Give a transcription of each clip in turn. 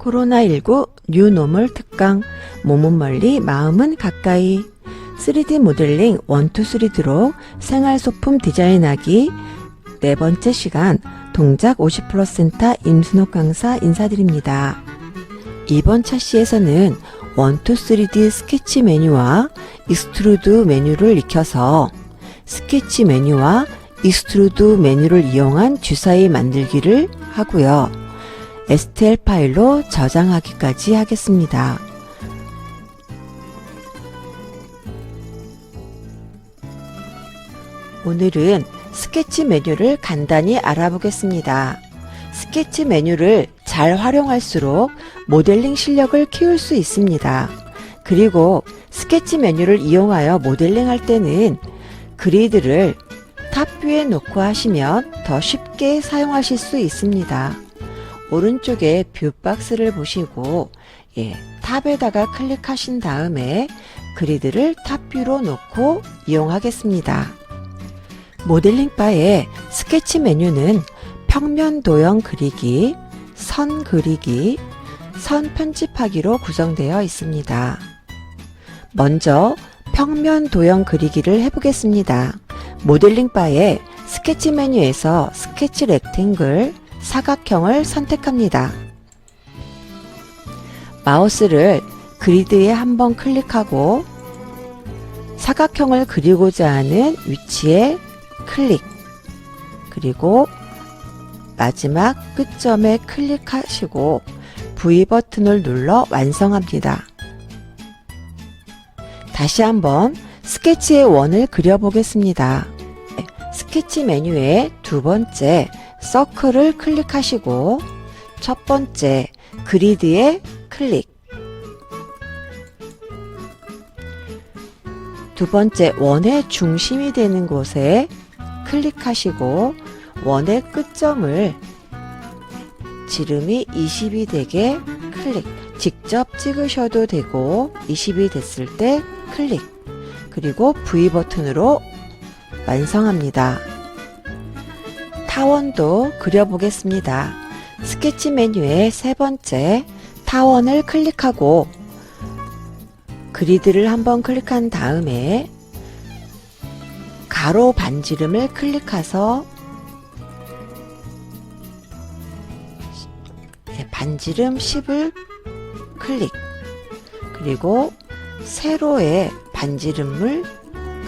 코로나19 뉴노멀 특강, 몸은 멀리 마음은 가까이 3D 모델링 1, 2, 3D로 생활소품 디자인하기 네 번째 시간 동작 50%센터 임순옥 강사 인사드립니다. 이번 차시에서는 1, 2, 3D 스케치 메뉴와 익스트루드 메뉴를 익혀서 스케치 메뉴와 익스트루드 메뉴를 이용한 주사위 만들기를 하고요. STL 파일로 저장하기까지 하겠습니다. 오늘은 스케치 메뉴를 간단히 알아보겠습니다. 스케치 메뉴를 잘 활용할수록 모델링 실력을 키울 수 있습니다. 그리고 스케치 메뉴를 이용하여 모델링 할 때는 그리드를 탑뷰에 놓고 하시면 더 쉽게 사용하실 수 있습니다. 오른쪽에 뷰 박스를 보시고 탑에다가 클릭하신 다음에 그리드를 탑뷰로 놓고 이용하겠습니다. 모델링 바의 스케치 메뉴는 평면 도형 그리기, 선 그리기, 선 편집하기로 구성되어 있습니다. 먼저 평면 도형 그리기를 해보겠습니다. 모델링 바의 스케치 메뉴에서 스케치 렉탱글, 사각형을 선택합니다. 마우스를 그리드에 한번 클릭하고 사각형을 그리고자 하는 위치에 클릭, 그리고 마지막 끝점에 클릭하시고 V 버튼을 눌러 완성합니다. 다시 한번 스케치의 원을 그려보겠습니다. 스케치 메뉴에 두 번째 서클을 클릭하시고 첫 번째 그리드에 클릭, 두 번째 원의 중심이 되는 곳에 클릭하시고 원의 끝점을 지름이 20이 되게 클릭, 직접 찍으셔도 되고 20이 됐을 때 클릭, 그리고 V 버튼으로 완성합니다. 타원도 그려보겠습니다. 스케치 메뉴의 세 번째 타원을 클릭하고 그리드를 한번 클릭한 다음에 가로 반지름을 클릭해서 반지름 10을 클릭, 그리고 세로의 반지름을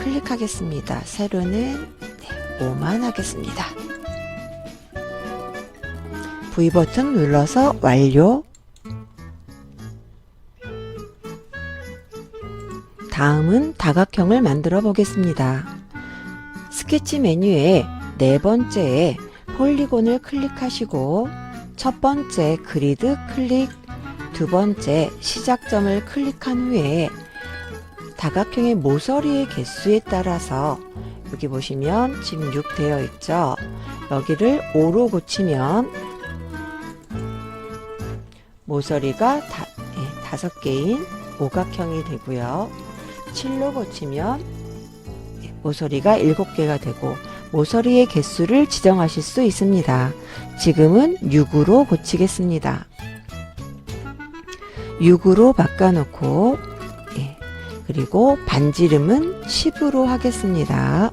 클릭하겠습니다. 세로는 5만 하겠습니다. V 버튼 눌러서 완료. 다음은 다각형을 만들어 보겠습니다. 스케치 메뉴의 네 번째에 폴리곤을 클릭하시고 첫 번째 그리드 클릭, 두 번째 시작점을 클릭한 후에 다각형의 모서리의 개수에 따라서 여기 보시면 지금 6 되어 있죠. 여기를 5로 고치면 모서리가 5개인 오각형이 되고요. 7로 고치면 모서리가 7개가 되고 모서리의 개수를 지정하실 수 있습니다. 지금은 6으로 고치겠습니다. 6으로 바꿔놓고 그리고 반지름은 10으로 하겠습니다.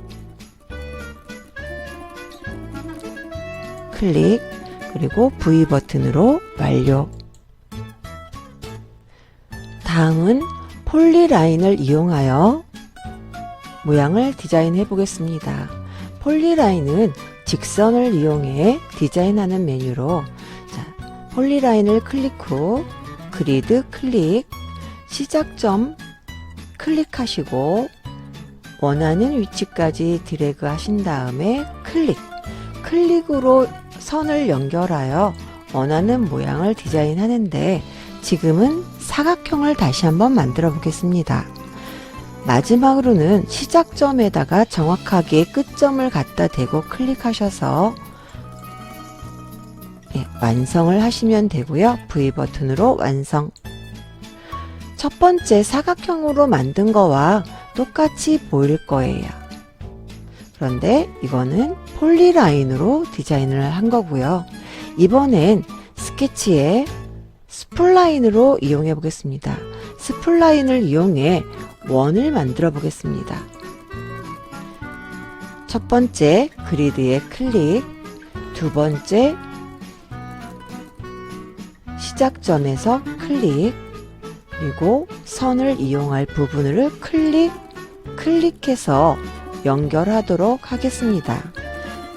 클릭, 그리고 V 버튼으로 완료. 다음은 폴리라인을 이용하여 모양을 디자인해 보겠습니다. 폴리라인은 직선을 이용해 디자인하는 메뉴로 폴리라인을 클릭 후 그리드 클릭, 시작점 클릭하시고 원하는 위치까지 드래그 하신 다음에 클릭으로 선을 연결하여 원하는 모양을 디자인하는데 지금은 사각형을 다시 한번 만들어 보겠습니다. 마지막으로는 시작점에다가 정확하게 끝점을 갖다 대고 클릭하셔서 완성을 하시면 되고요. V 버튼으로 완성. 첫 번째 사각형으로 만든 거와 똑같이 보일 거예요. 그런데 이거는 폴리라인으로 디자인을 한 거고요. 이번엔 스케치에 스플라인으로 이용해 보겠습니다. 스플라인을 이용해 원을 만들어 보겠습니다. 첫 번째 그리드에 클릭, 두 번째 시작점에서 클릭, 그리고 선을 이용할 부분을 클릭해서 연결하도록 하겠습니다.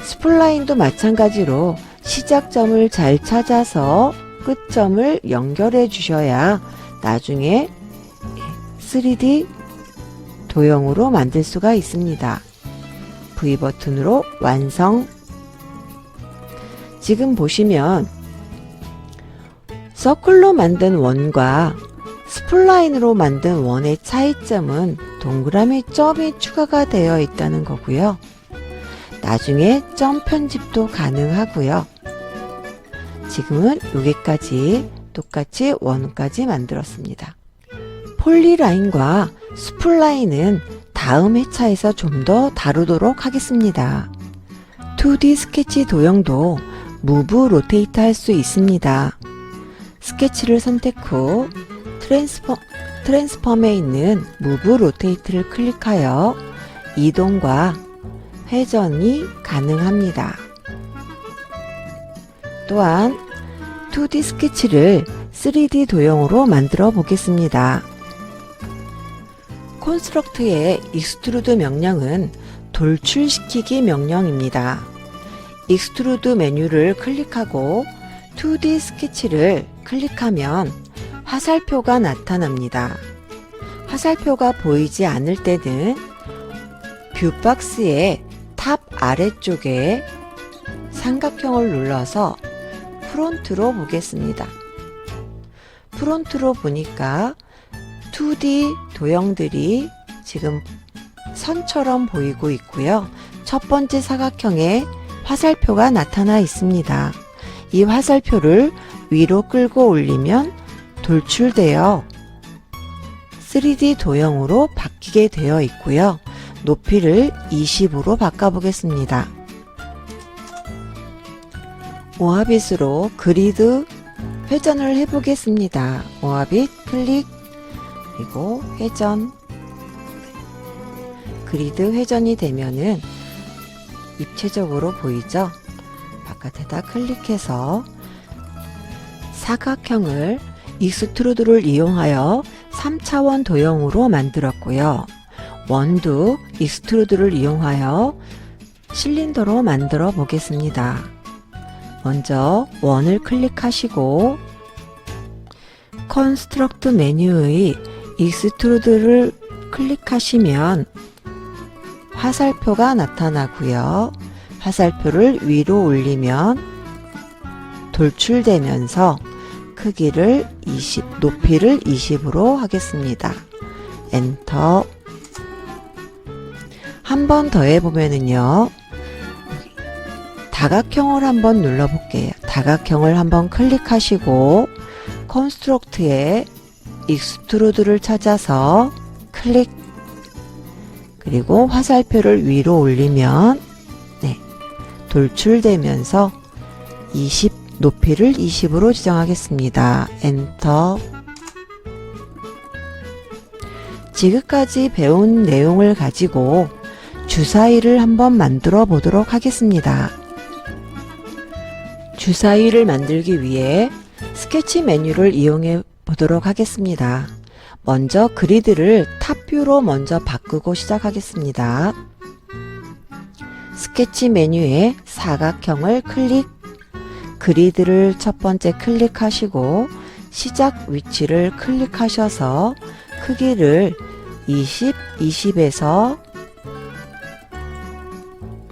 스플라인도 마찬가지로 시작점을 잘 찾아서 끝점을 연결해 주셔야 나중에 3D 도형으로 만들 수가 있습니다. V버튼으로 완성. 지금 보시면 서클로 만든 원과 스플라인으로 만든 원의 차이점은 동그라미 점이 추가가 되어 있다는 거고요. 나중에 점 편집도 가능하고요. 지금은 여기까지 똑같이 원까지 만들었습니다. 폴리라인과 스플라인은 다음 회차에서 좀 더 다루도록 하겠습니다. 2D 스케치 도형도 무브 로테이트 할 수 있습니다. 스케치를 선택 후 트랜스폼에 있는 무브 로테이트를 클릭하여 이동과 회전이 가능합니다. 또한 2D 스케치를 3D 도형으로 만들어 보겠습니다. 콘스트럭트의 익스트루드 명령은 돌출시키기 명령입니다. 익스트루드 메뉴를 클릭하고 2D 스케치를 클릭하면 화살표가 나타납니다. 화살표가 보이지 않을 때는 뷰박스의 탑 아래쪽에 삼각형을 눌러서 프론트로 보겠습니다. 프론트로 보니까 2D 도형들이 지금 선처럼 보이고 있고요. 첫 번째 사각형에 화살표가 나타나 있습니다. 이 화살표를 위로 끌고 올리면 돌출되어 3D 도형으로 바뀌게 되어 있고요. 높이를 20으로 바꿔보겠습니다. 모아빗으로 그리드 회전을 해보겠습니다. 모아빗 클릭, 그리고 회전. 그리드 회전이 되면은 입체적으로 보이죠? 바깥에다 클릭해서 사각형을 익스트루드를 이용하여 3차원 도형으로 만들었고요. 원도 익스트루드를 이용하여 실린더로 만들어 보겠습니다. 먼저 원을 클릭하시고 컨스트럭트 메뉴의 익스트루드를 클릭하시면 화살표가 나타나고요. 화살표를 위로 올리면 돌출되면서 크기를 20, 높이를 20으로 하겠습니다. 엔터. 한 번 더 해보면은요, 다각형을 한번 눌러볼게요. 다각형을 한번 클릭하시고 컨스트럭트에 익스트루드를 찾아서 클릭, 그리고 화살표를 위로 올리면 돌출되면서 20, 높이를 20으로 지정하겠습니다. 엔터. 지금까지 배운 내용을 가지고 주사위를 한번 만들어 보도록 하겠습니다. 주사위를 만들기 위해 스케치 메뉴를 이용해 보도록 하겠습니다. 먼저 그리드를 탑뷰로 먼저 바꾸고 시작하겠습니다. 스케치 메뉴에 사각형을 클릭, 그리드를 첫 번째 클릭하시고 시작 위치를 클릭하셔서 크기를 20, 20에서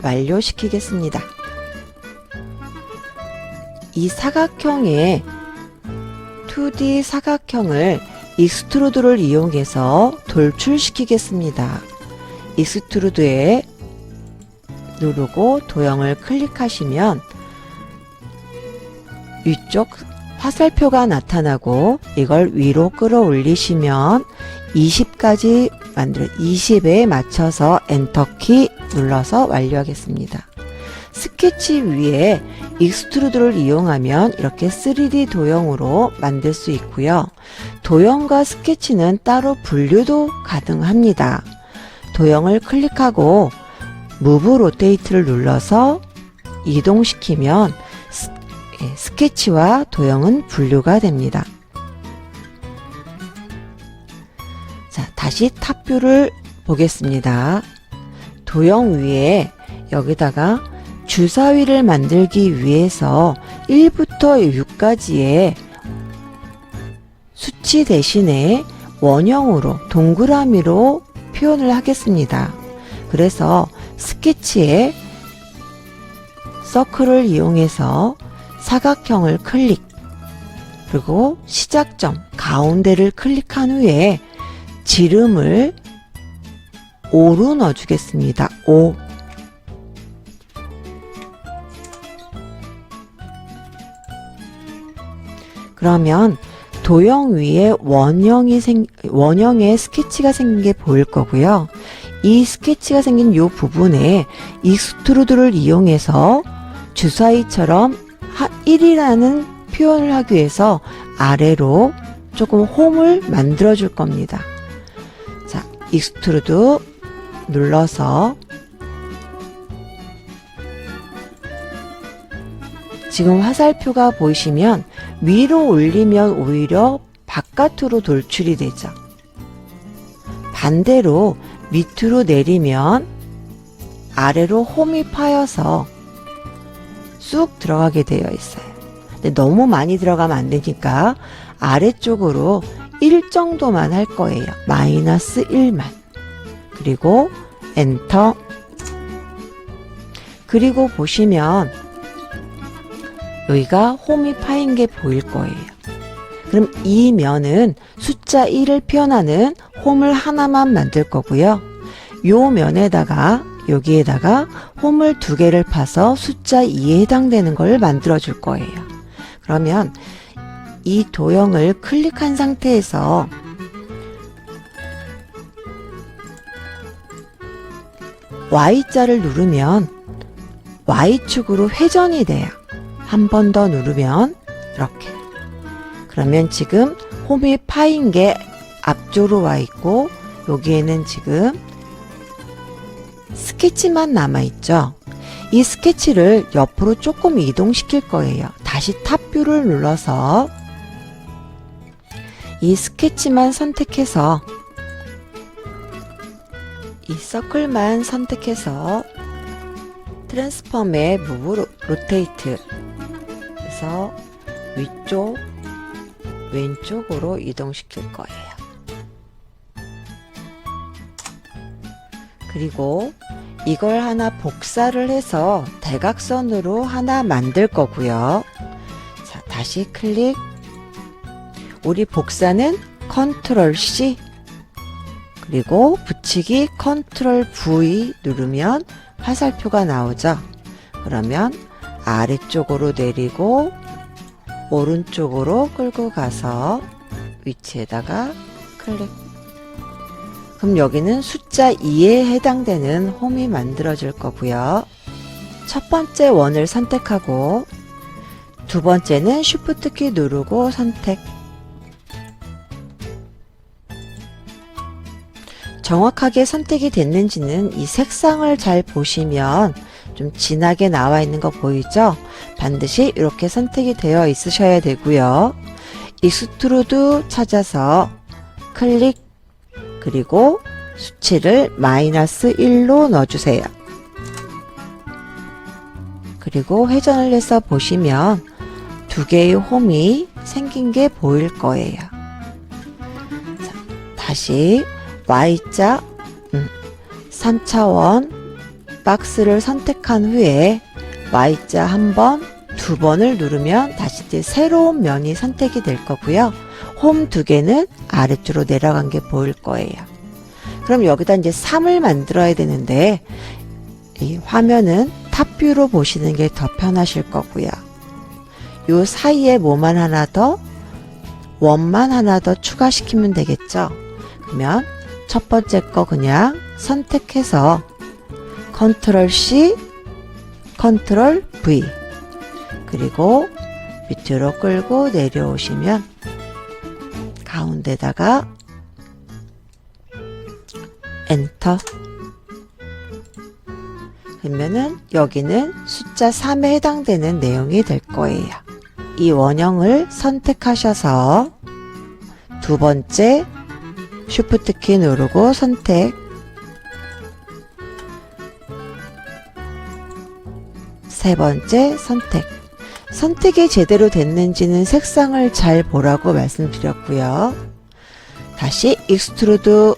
완료시키겠습니다. 이 사각형의 2D 사각형을 익스트루드를 이용해서 돌출시키겠습니다. 익스트루드에 누르고 도형을 클릭하시면 위쪽 화살표가 나타나고 이걸 위로 끌어올리시면 20까지 만들어 20에 맞춰서 엔터키 눌러서 완료하겠습니다. 스케치 위에 익스트루드를 이용하면 이렇게 3D 도형으로 만들 수 있고요. 도형과 스케치는 따로 분류도 가능합니다. 도형을 클릭하고 무브 로테이트를 눌러서 이동시키면 스케치와 도형은 분류가 됩니다. 자, 다시 탑뷰를 보겠습니다. 도형 위에 여기다가 주사위를 만들기 위해서 1부터 6까지의 수치 대신에 원형으로 동그라미로 표현을 하겠습니다. 그래서 스케치에 서클을 이용해서 사각형을 클릭, 그리고 시작점 가운데를 클릭한 후에 지름을 5로 넣어주겠습니다. 5. 그러면 도형 위에 원형의 스케치가 생긴 게 보일 거고요. 이 스케치가 생긴 이 부분에 익스트루드를 이용해서 주사위처럼 1이라는 표현을 하기 위해서 아래로 조금 홈을 만들어 줄 겁니다. 자, 익스트루드 눌러서 지금 화살표가 보이시면 위로 올리면 오히려 바깥으로 돌출이 되죠. 반대로 밑으로 내리면 아래로 홈이 파여서 쑥 들어가게 되어 있어요. 근데 너무 많이 들어가면 안 되니까 아래쪽으로 1 정도만 할 거예요. -1만. 그리고 엔터. 그리고 보시면 여기가 홈이 파인 게 보일 거예요. 그럼 이 면은 숫자 1을 표현하는 홈을 하나만 만들 거고요. 요 면에다가 여기에다가 홈을 2개를 파서 숫자 2에 해당되는 걸 만들어 줄 거예요. 그러면 이 도형을 클릭한 상태에서 Y자를 누르면 Y축으로 회전이 돼요. 한 번 더 누르면 이렇게. 그러면 지금 홈이 파인 게 앞쪽으로 와 있고 여기에는 지금 스케치만 남아 있죠. 이 스케치를 옆으로 조금 이동시킬 거예요. 다시 탑뷰를 눌러서 이 스케치만 선택해서 이 서클만 선택해서 트랜스폼의 무브 로테이트 해서 위쪽 왼쪽으로 이동시킬 거예요. 그리고 이걸 하나 복사를 해서 대각선으로 하나 만들 거고요. 자, 다시 클릭. 우리 복사는 컨트롤 C 그리고 붙이기 컨트롤 V 누르면 화살표가 나오죠. 그러면 아래쪽으로 내리고 오른쪽으로 끌고 가서 위치에다가 클릭. 그럼 여기는 숫자 2에 해당되는 홈이 만들어질 거고요. 첫 번째 원을 선택하고 두 번째는 쉬프트 키 누르고 선택. 정확하게 선택이 됐는지는 이 색상을 잘 보시면 좀 진하게 나와 있는 거 보이죠? 반드시 이렇게 선택이 되어 있으셔야 되고요. 익스트루드 찾아서 클릭 그리고 수치를 -1로 넣어주세요. 그리고 회전을 해서 보시면 2개의 홈이 생긴 게 보일 거예요. 자, 다시 Y자 3차원 박스를 선택한 후에 Y자 한 번, 2번을 누르면 다시 이제 새로운 면이 선택이 될 거고요. 홈 2개는 아래쪽으로 내려간 게 보일 거예요. 그럼 여기다 이제 3을 만들어야 되는데 이 화면은 탑뷰로 보시는 게 더 편하실 거고요. 요 사이에 뭐만 하나 더, 원만 하나 더 추가시키면 되겠죠. 그러면 첫 번째 거 그냥 선택해서 컨트롤 C 컨트롤 V. 그리고 밑으로 끌고 내려오시면 가운데다가 엔터. 그러면은 여기는 숫자 3에 해당되는 내용이 될 거예요. 이 원형을 선택하셔서 두 번째 쉬프트 키 누르고 선택. 세 번째 선택. 선택이 제대로 됐는지는 색상을 잘 보라고 말씀드렸고요. 다시 익스트루드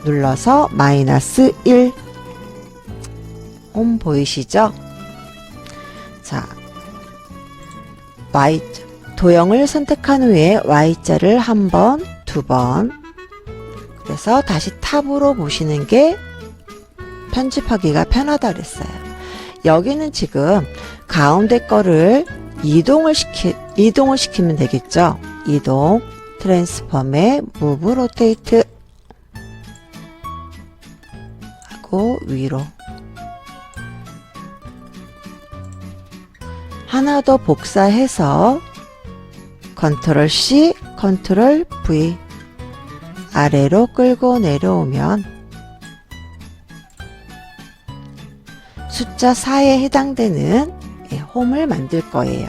눌러서 -1. 홈 보이시죠? 자, 도형을 선택한 후에 Y자를 한 번, 두 번. 그래서 다시 탑으로 보시는 게 편집하기가 편하다 그랬어요. 여기는 지금 가운데 거를 이동을 시키면 되겠죠? 이동, 트랜스폼에 무브 로테이트 하고 위로. 하나 더 복사해서 컨트롤 C, 컨트롤 V 아래로 끌고 내려오면 숫자 4에 해당되는 홈을 만들 거예요.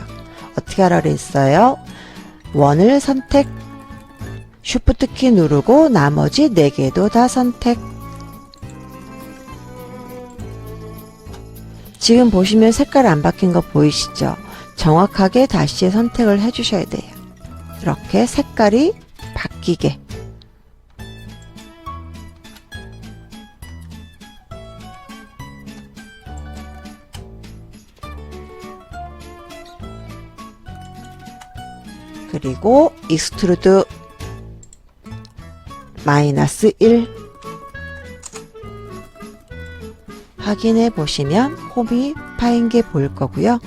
어떻게 하라 그랬어요? 원을 선택, 쉬프트 키 누르고 나머지 4개도 다 선택. 지금 보시면 색깔 안 바뀐 거 보이시죠? 정확하게 다시 선택을 해주셔야 돼요. 이렇게 색깔이 바뀌게. 그리고 익스트루드 -1 확인해 보시면 홈이 파인 게 보일 거고요.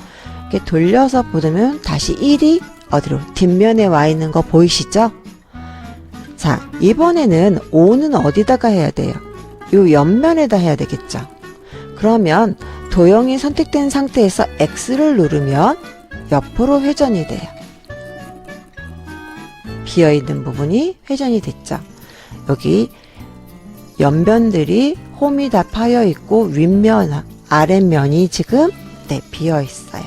이렇게 돌려서 보면 다시 1이 어디로 뒷면에 와 있는 거 보이시죠? 자, 이번에는 5는 어디다가 해야 돼요? 요 옆면에다 해야 되겠죠? 그러면 도형이 선택된 상태에서 X를 누르면 옆으로 회전이 돼요. 비어있는 부분이 회전이 됐죠. 여기 옆면들이 홈이 다 파여 있고 윗면, 아랫면이 지금 비어 있어요.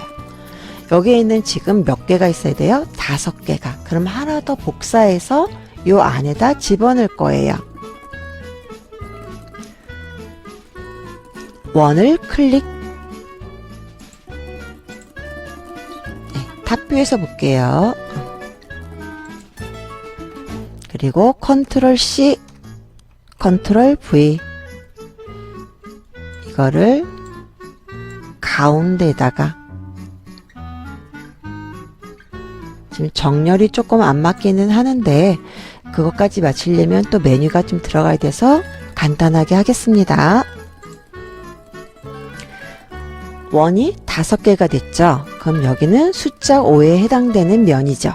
여기에 있는 지금 몇 개가 있어야 돼요? 5개가. 그럼 하나 더 복사해서 요 안에다 집어넣을 거예요. 원을 클릭. 탑뷰에서 볼게요. 그리고 컨트롤 C, 컨트롤 V 이거를 가운데다가 지금 정렬이 조금 안 맞기는 하는데 그것까지 맞추려면 또 메뉴가 좀 들어가야 돼서 간단하게 하겠습니다. 원이 5개가 됐죠? 그럼 여기는 숫자 5에 해당되는 면이죠.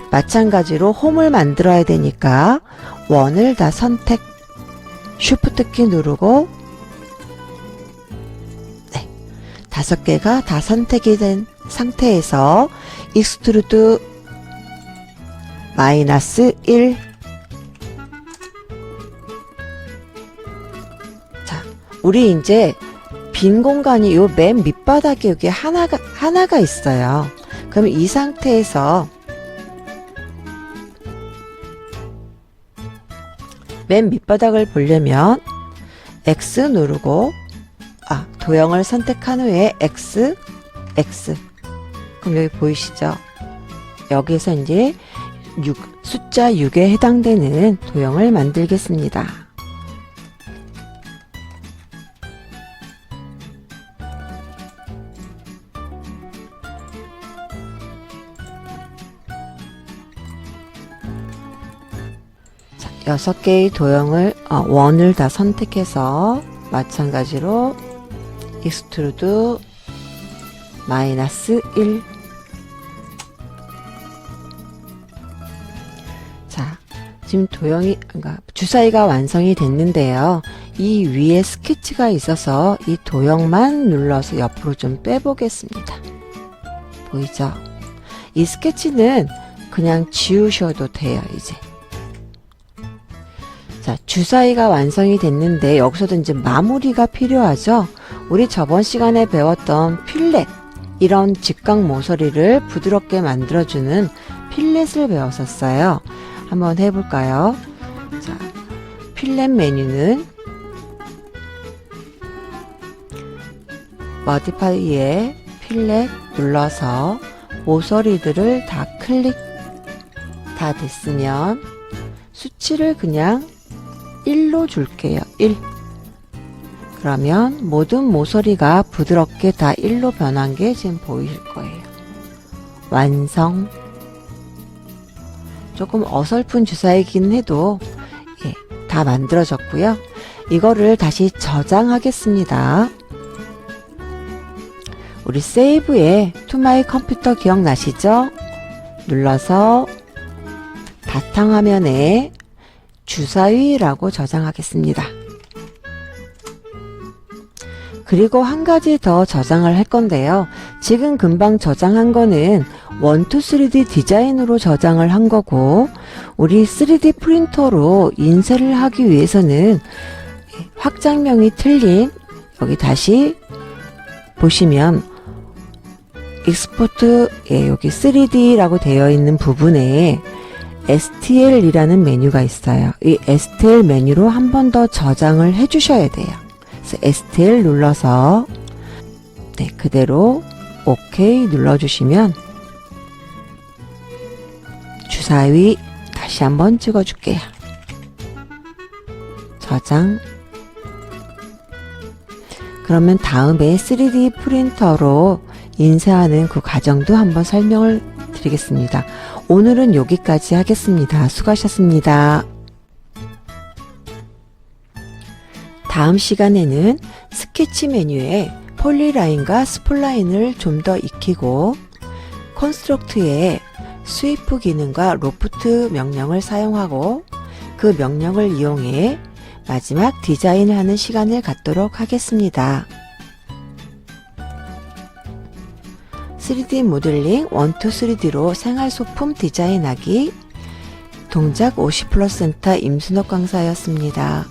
마찬가지로 홈을 만들어야 되니까 원을 다 선택, 쉬프트 키 누르고 5개가 다 선택이 된 상태에서 익스트루드 -1. 자, 우리 이제 빈 공간이 요 맨 밑바닥에 여기 하나가 있어요. 그럼 이 상태에서 맨 밑바닥을 보려면 X 누르고 도형을 선택한 후에 X. 그럼 여기 보이시죠? 여기서 이제 숫자 6에 해당되는 도형을 만들겠습니다. 자, 6개의 도형을 원을 다 선택해서 마찬가지로 익스트루드 -1. 자, 지금 그러니까 주사위가 완성이 됐는데요. 이 위에 스케치가 있어서 이 도형만 눌러서 옆으로 좀 빼보겠습니다. 보이죠? 이 스케치는 그냥 지우셔도 돼요, 이제. 자, 주사위가 완성이 됐는데 여기서도 이제 마무리가 필요하죠. 우리 저번 시간에 배웠던 필렛, 이런 직각 모서리를 부드럽게 만들어주는 필렛을 배웠었어요. 한번 해볼까요? 자, 필렛 메뉴는 머디파이에 필렛 눌러서 모서리들을 다 클릭 다 됐으면 수치를 그냥 1로 줄게요. 1. 그러면 모든 모서리가 부드럽게 다 1로 변한 게 지금 보이실 거예요. 완성. 조금 어설픈 주사이긴 해도 다 만들어졌고요. 이거를 다시 저장하겠습니다. 우리 세이브에 투마이 컴퓨터 기억나시죠? 눌러서 바탕화면에 주사위라고 저장하겠습니다. 그리고 한 가지 더 저장을 할 건데요. 지금 금방 저장한 거는 1, 2, 3D 디자인으로 저장을 한 거고, 우리 3D 프린터로 인쇄를 하기 위해서는 확장명이 틀린, 여기 다시 보시면 익스포트, 여기 3D라고 되어 있는 부분에 STL이라는 메뉴가 있어요. 이 STL 메뉴로 한 번 더 저장을 해 주셔야 돼요. 그래서 STL 눌러서 그대로 OK 눌러주시면 주사위 다시 한번 찍어줄게요. 저장. 그러면 다음에 3D 프린터로 인쇄하는 그 과정도 한번 설명을 드리겠습니다. 오늘은 여기까지 하겠습니다. 수고하셨습니다. 다음 시간에는 스케치 메뉴에 폴리라인과 스플라인을 좀 더 익히고, 컨스트럭트에 스위프 기능과 로프트 명령을 사용하고 그 명령을 이용해 마지막 디자인을 하는 시간을 갖도록 하겠습니다. 3D 모델링 1, 2, 3D로 생활소품 디자인하기, 동작 50% 임순옥 강사였습니다.